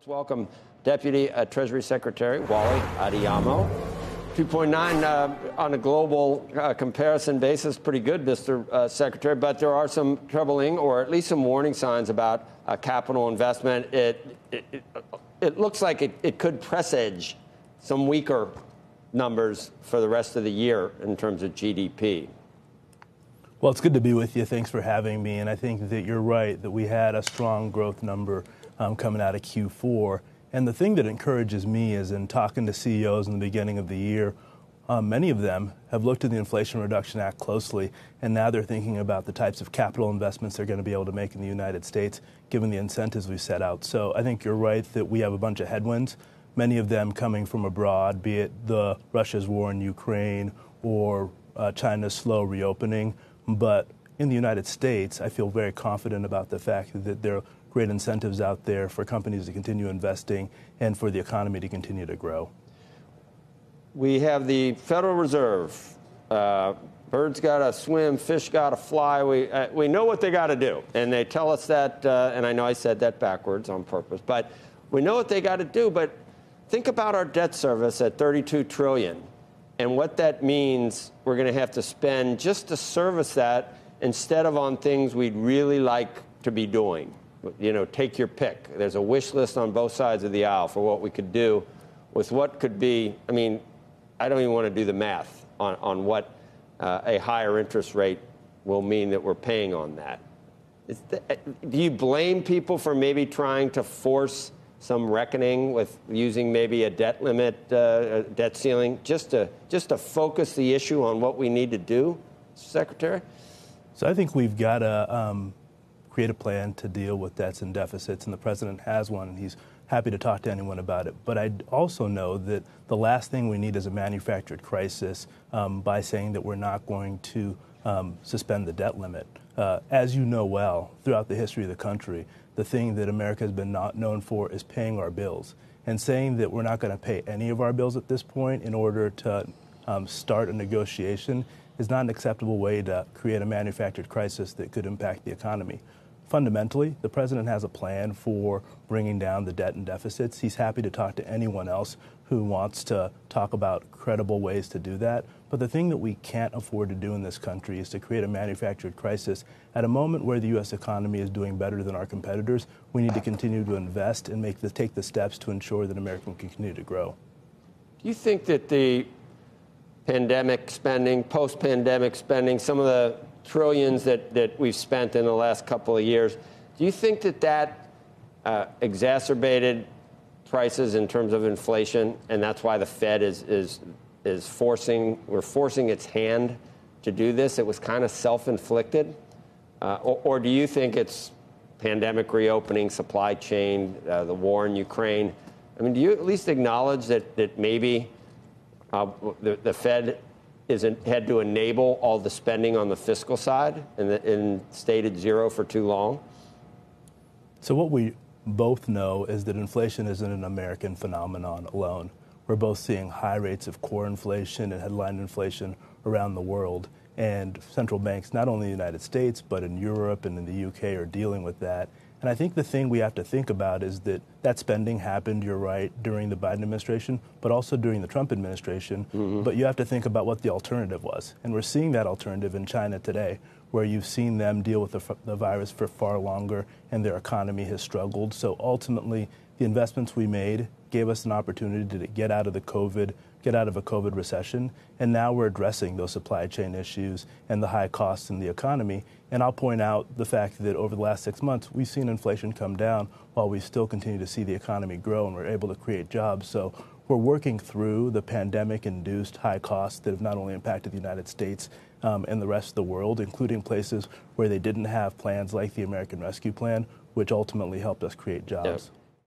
Welcome, Deputy Treasury Secretary Wally Adeyemo. 2.9 on a global comparison basis, pretty good, Mr. Secretary, but there are some troubling or at least some warning signs about capital investment. It looks like it could presage some weaker numbers for the rest of the year in terms of GDP. Well, it's good to be with you. Thanks for having me. And I think that you're right, that we had a strong growth number coming out of Q4. And the thing that encourages me is in talking to CEOs in the beginning of the year, many of them have looked at the Inflation Reduction Act closely, and now they're thinking about the types of capital investments they're going to be able to make in the United States, given the incentives we set out. So I think you're right that we have a bunch of headwinds, many of them coming from abroad, be it Russia's war in Ukraine or China's slow reopening. But in the United States, I feel very confident about the fact that there are great incentives out there for companies to continue investing and for the economy to continue to grow. We have the Federal Reserve. Birds got to swim, fish got to fly. We know what they got to do, and they tell us that, and I know I said that backwards on purpose, but we know what they got to do. But think about our debt service at $32 trillion. And what that means we're going to have to spend just to service that instead of on things we'd really like to be doing. You know, take your pick. There's a wish list on both sides of the aisle for what we could do with what could be. I mean, I don't even want to do the math on what a higher interest rate will mean that we're paying on that. Do you blame people for maybe trying to force some reckoning with using maybe a debt limit, debt ceiling, just to focus the issue on what we need to do, Secretary? So I think we've got to create a plan to deal with debts and deficits, and the president has one, and he's happy to talk to anyone about it. But I also know that the last thing we need is a manufactured crisis by saying that we're not going to suspend the debt limit. As you know well, throughout the history of the country, the thing that America has been not known for is paying our bills. And saying that we're not going to pay any of our bills at this point in order to start a negotiation is not an acceptable way to create a manufactured crisis that could impact the economy. Fundamentally, the president has a plan for bringing down the debt and deficits. He's happy to talk to anyone else who wants to talk about credible ways to do that. But the thing that we can't afford to do in this country is to create a manufactured crisis. At a moment where the U.S. economy is doing better than our competitors, we need to continue to invest and take the steps to ensure that America can continue to grow. Do you think that the pandemic spending, post-pandemic spending, some of the trillions that we've spent in the last couple of years, do you think that exacerbated prices in terms of inflation, and that's why the Fed is forcing its hand to do this? It was kind of self-inflicted, or do you think it's pandemic reopening, supply chain, the war in Ukraine? I mean, do you at least acknowledge that maybe the Fed had to enable all the spending on the fiscal side and stayed at zero for too long? So what we both know is that inflation isn't an American phenomenon alone. We're both seeing high rates of core inflation and headline inflation around the world. And central banks, not only in the United States, but in Europe and in the UK, are dealing with that. And I think the thing we have to think about is that spending happened, you're right, during the Biden administration, but also during the Trump administration. Mm-hmm. But you have to think about what the alternative was. And we're seeing that alternative in China today, where you've seen them deal with the virus for far longer and their economy has struggled. So ultimately, the investments we made gave us an opportunity to get out of a COVID recession, and now we're addressing those supply chain issues and the high costs in the economy. And I'll point out the fact that over the last 6 months, we've seen inflation come down while we still continue to see the economy grow, and we're able to create jobs. So we're working through the pandemic-induced high costs that have not only impacted the United States and the rest of the world, including places where they didn't have plans like the American Rescue Plan, which ultimately helped us create jobs. Yeah.